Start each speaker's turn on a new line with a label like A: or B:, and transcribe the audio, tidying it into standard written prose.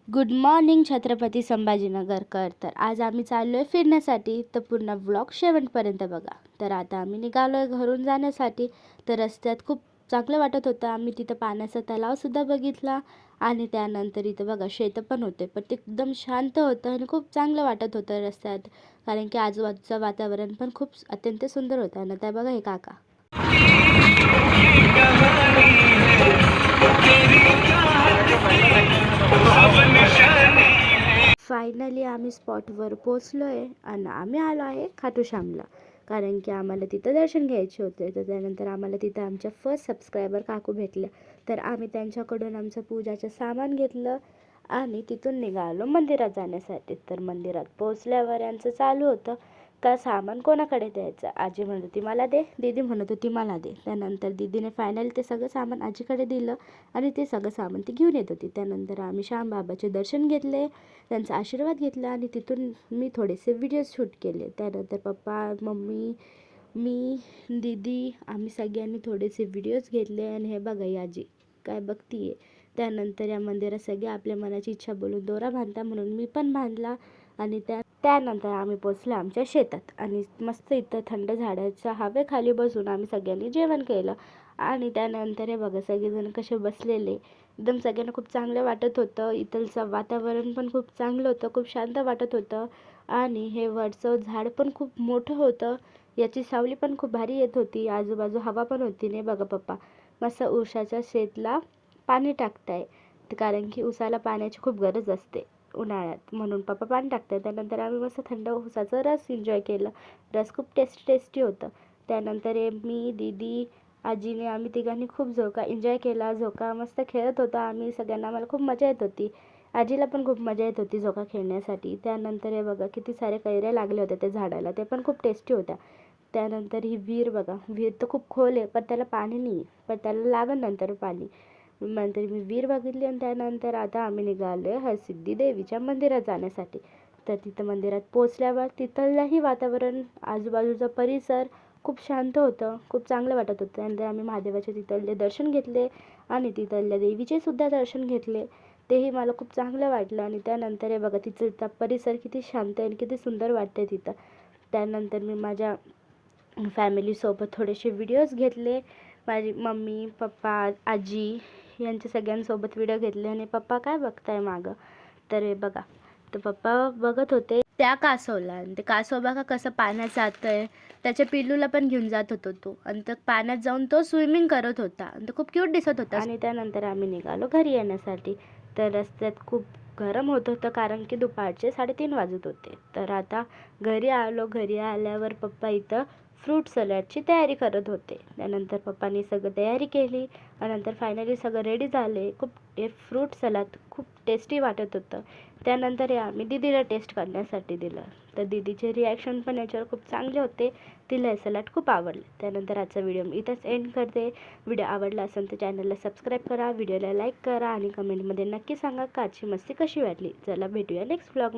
A: Good morning Chhatrapati संभाजीनगरकर. तर आज आम्ही चाललो आहे फिरण्यासाठी, तर पूर्ण व्लॉग शेवटपर्यंत बघा. तर आता आम्ही निघालो आहे घरून जाण्यासाठी. तर रस्त्यात खूप चांगलं वाटत होतं. आम्ही तिथं पाण्याचा तलावसुद्धा बघितला आणि त्यानंतर इथं बघा शेतं पण होते, पण ते एकदम शांत होतं आणि खूप चांगलं वाटत होतं रस्त्यात, कारण की आजूबाजूचं वातावरण पण खूप अत्यंत सुंदर होतं. आणि त्या बघा हे काका फायनली आम्ही स्पॉटवर पोचलो आहे आणि आम्ही आलो आहे खाटूश्यामला, कारण की आम्हाला तिथं दर्शन घ्यायचे होते. तर त्यानंतर आम्हाला तिथं आमच्या फर्स्ट सबस्क्रायबर काकू भेटले, तर आम्ही त्यांच्याकडून आमचं पूजाचं सामान घेतलं आणि तिथून निघालो मंदिरात जाण्यासाठी. तर मंदिरात पोचल्यावर यांचं चालू होतं का सामान कोणाकडे द्यायचं. आजी म्हणत होती मला दे, दीदी म्हणत होती मला दे. त्यानंतर दीदीने फायनली ते सगळं सामान आजीकडे दिलं आणि ते सगळं सामान ती घेऊन येत होती. त्यानंतर आम्ही श्यामबाबाचे दर्शन घेतले, त्यांचा आशीर्वाद घेतला आणि तिथून मी थोडेसे व्हिडिओज शूट केले. त्यानंतर पप्पा, मम्मी, मी, दीदी आम्ही सगळ्यांनी थोडेसे व्हिडिओज घेतले. आणि हे बघा ही आजी काय बघतीये. त्यानंतर या मंदिरात सगळे आपल्या मनाची इच्छा बोलून दोरा बांधता, म्हणून मी पण बांधला. आणि त्यानंतर आम्ही पोचलो आमच्या शेतात आणि मस्त इथं थंड झाडाच्या हवेखाली बसून आम्ही सगळ्यांनी जेवण केलं. आणि त्यानंतर हे बघा सगळेजण कसे बसलेले, एकदम सगळ्यांना खूप चांगलं वाटत होतं. इथलचं वातावरण पण खूप चांगलं होतं, खूप शांत वाटत होतं. आणि हे वडचं झाड पण खूप मोठं होतं, याची सावली पण खूप भारी येत होती, आजूबाजू हवा पण होती. नाही बघा पप्पा मस्त ऊसाच्या शेतला पाणी टाकताय, कारण की ऊसाला पाण्याची खूप गरज असते उन्हाळ्यात, म्हणून पप्पा पाणी टाकतात. त्यानंतर आम्ही मस्त थंड ऊसाचा रस एन्जॉय केलं. रस खूप टेस्टी होतं. त्यानंतर मी, दीदी, आजीने आम्ही तिघांनी खूप झोका एन्जॉय केला. झोका मस्त खेळत होता आम्ही सगळ्यांना, आम्हाला खूप मजा येत होती. आजीला पण खूप मजा येत होती झोका खेळण्यासाठी. त्यानंतर हे बघा किती सारे कैऱ्या लागल्या होत्या त्या झाडाला, ते पण खूप टेस्टी होत्या. त्यानंतर ही विहीर बघा, विहीर तर खूप खोल आहे पण त्याला पाणी नाही आहे, पण त्याला लागेल नंतर पाणी. नंतर मी विहीर बघितली आणि त्यानंतर आता आम्ही निघालो आहे हरसिद्धी देवीच्या मंदिरात जाण्यासाठी. तर तिथं मंदिरात पोचल्यावर तिथलंही वातावरण, आजूबाजूचा परिसर खूप शांत होतं, खूप चांगलं वाटत होतं. त्यानंतर आम्ही महादेवाचे तिथले दर्शन घेतले आणि तिथल्या देवीचे सुद्धा दर्शन घेतले, तेही मला खूप चांगलं वाटलं. आणि त्यानंतर हे बघा तिथला परिसर किती शांत आहे आणि किती सुंदर वाटते तिथं. त्यानंतर मी माझ्या फॅमिलीसोबत थोडेसे व्हिडिओज घेतले, माझी मम्मी, पप्पा, आजी यांच्या सगळ्यांसोबत व्हिडिओ घेतले. आणि पप्पा काय बघताय मागं, तर हे बघा, तर पप्पा बघत होते त्या कासवला. आणि ते कासव बघा कसं पाण्यात जात आहे, त्याच्या पिल्लूला पण घेऊन जात होतो तो, आणि तर पाण्यात जाऊन तो स्विमिंग करत होता आणि तो खूप क्यूट दिसत होता. आणि त्यानंतर आम्ही निघालो घरी येण्यासाठी. तर रस्त्यात खूप गरम होत होतं, कारण की दुपारचे 3:30 वाजत होते. तर आता घरी आलो. घरी आल्यावर पप्पा इथं फ्रूट सलॅडची तयारी करत होते. त्यानंतर पप्पांनी सगळं तयारी केली आणि नंतर फायनली सगळं रेडी झाले. खूप हे फ्रूट सलाद खूप टेस्टी वाटत होतं. त्यानंतर हे आम्ही दीदीला टेस्ट करण्यासाठी दिलं, तर दीदीचे रिॲक्शन पण याच्यावर खूप चांगले होते, तिला हे सलाड खूप आवडले. त्यानंतर आजचा व्हिडिओ मी इथंच एंड करते. व्हिडिओ आवडला असेल तर चॅनलला सबस्क्राईब करा, व्हिडिओला लाईक करा आणि कमेंटमध्ये नक्की सांगा का आजची मस्ती कशी वाटली. चला भेटूया नेक्स्ट व्लॉगमध्ये.